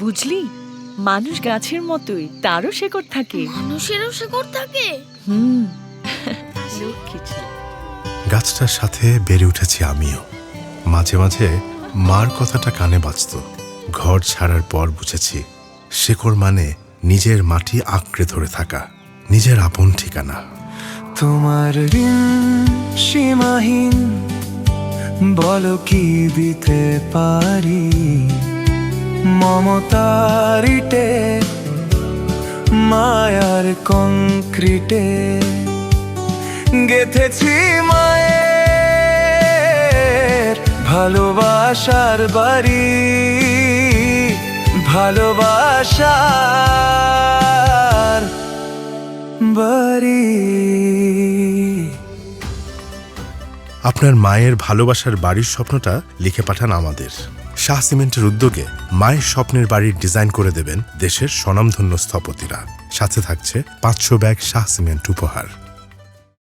বুঝলি, মানুষ গাছের মতোই, তারও শেকড় থাকে। মানুষেরও শেকড় থাকে? লক্ষ্মী ছেলে। গাছটার সাথে বেড়ে উঠেছি আমিও। মাঝে মাঝে মার কথাটা কানে বাজত। ঘর ছাড়ার পর বুঝেছি শেকড় মানে নিজের মাটি আঁকড়ে ধরে থাকা, নিজের আপন ঠিকানা। তোমার ঋণ সীমাহীন, বলো কি দিতে পারি? মমতার ইটে, মায়ার কংক্রিটে গেথেছি মায়ের ভালোবাসার বাড়ি, ভালোবাসার বাড়ি। আপনার মায়ের ভালোবাসার বাড়ির স্বপ্নটা লিখে পাঠান আমাদের। শাহ সিমেন্টের উদ্যোগে মায়ের স্বপ্নের বাড়ির ডিজাইন করে দেবেন দেশের স্বনামধন্য স্থপতিরা। সাথে থাকছে 500 ব্যাগ শাহ সিমেন্ট উপহার।